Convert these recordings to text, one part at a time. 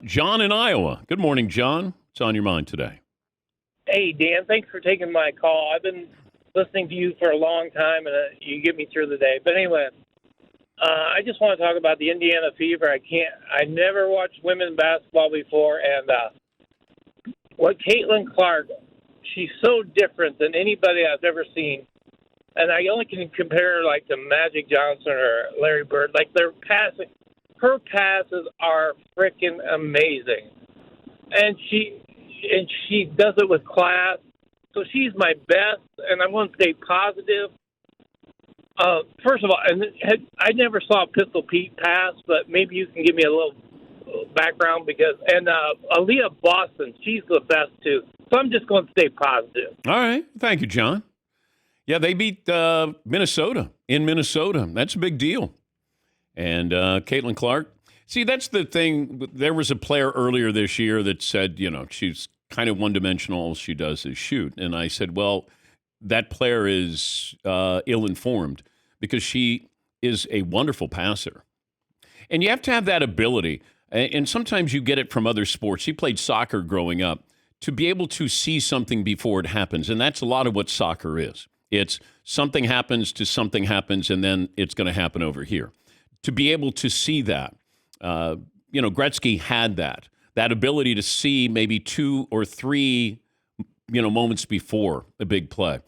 John in Iowa. Good morning, John. What's on your mind today? Hey, Dan, thanks for taking my call. I've been listening to you for a long time, and you get me through the day. But anyway, I just want to talk about the Indiana Fever. I never watched women's basketball before, and what Caitlin Clark, she's so different than anybody I've ever seen. And I only can compare her like to Magic Johnson or Larry Bird. Like her passes are freaking amazing, and she does it with class. So she's my best, and I'm going to stay positive. First of all, and I never saw Pistol Pete pass, but maybe you can give me a little background and Aaliyah Boston, she's the best too. So I'm just going to stay positive. All right. Thank you, John. Yeah, they beat Minnesota in Minnesota. That's a big deal. And Caitlin Clark. See, that's the thing. There was a player earlier this year that said, she's kind of one-dimensional. All she does is shoot. And I said, well, that player is ill-informed because she is a wonderful passer. And you have to have that ability. And sometimes you get it from other sports. She played soccer growing up to be able to see something before it happens. And that's a lot of what soccer is. It's something happens to something happens, and then it's going to happen over here. To be able to see that, Gretzky had that ability to see maybe 2 or 3, moments before a big play.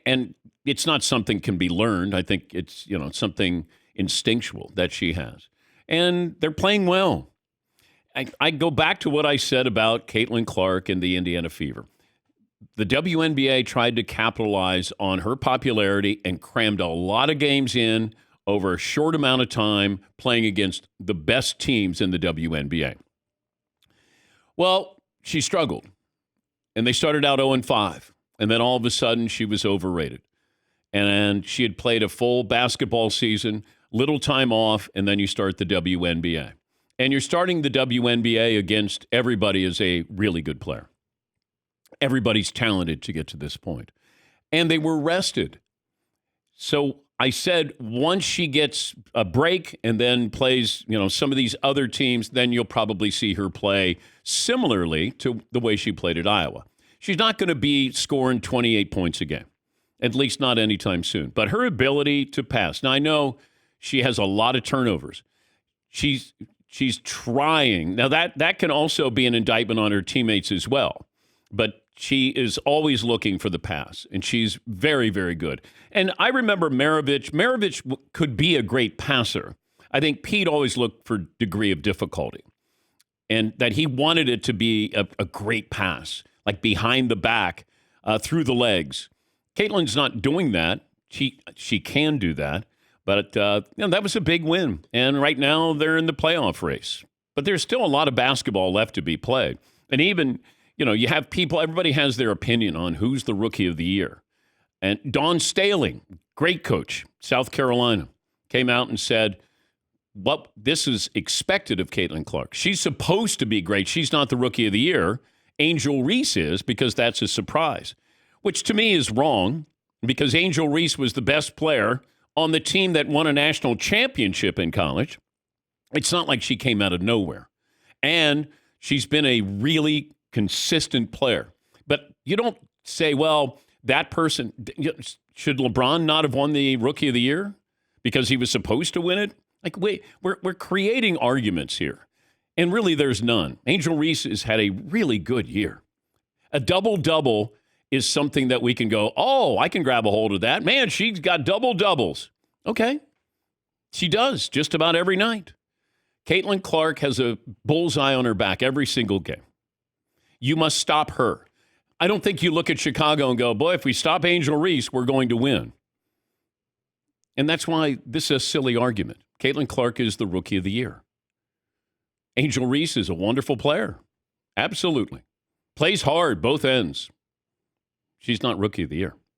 And it's not something can be learned. I think it's, something instinctual that she has. And they're playing well. I go back to what I said about Caitlin Clark and the Indiana Fever. The WNBA tried to capitalize on her popularity and crammed a lot of games in over a short amount of time playing against the best teams in the WNBA. Well, she struggled, and they started out 0-5, and then all of a sudden she was overrated. And she had played a full basketball season, little time off, and then you start the WNBA. And you're starting the WNBA against everybody as a really good player. Everybody's talented to get to this point. And they were rested. So I said, once she gets a break and then plays, some of these other teams, then you'll probably see her play similarly to the way she played at Iowa. She's not going to be scoring 28 points a game, at least not anytime soon. But her ability to pass. Now, I know she has a lot of turnovers. She's trying. Now, that can also be an indictment on her teammates as well. But she is always looking for the pass, and she's very, very good. And I remember Maravich. Maravich could be a great passer. I think Pete always looked for degree of difficulty, and that he wanted it to be a great pass, like behind the back, through the legs. Caitlin's not doing that. She can do that, but that was a big win. And right now they're in the playoff race. But there's still a lot of basketball left to be played, and even. You have people, everybody has their opinion on who's the rookie of the year. And Dawn Staley, great coach, South Carolina, came out and said, this is expected of Caitlin Clark. She's supposed to be great. She's not the rookie of the year. Angel Reese is, because that's a surprise, which to me is wrong, because Angel Reese was the best player on the team that won a national championship in college. It's not like she came out of nowhere. And she's been a really consistent player. But you don't say, well, that person, should LeBron not have won the Rookie of the Year because he was supposed to win it? Like, wait, we're creating arguments here. And really, there's none. Angel Reese has had a really good year. A double-double is something that we can go, oh, I can grab a hold of that. Man, she's got double-doubles. Okay. She does just about every night. Caitlin Clark has a bullseye on her back every single game. You must stop her. I don't think you look at Chicago and go, boy, if we stop Angel Reese, we're going to win. And that's why this is a silly argument. Caitlin Clark is the Rookie of the Year. Angel Reese is a wonderful player. Absolutely. Plays hard, both ends. She's not Rookie of the Year.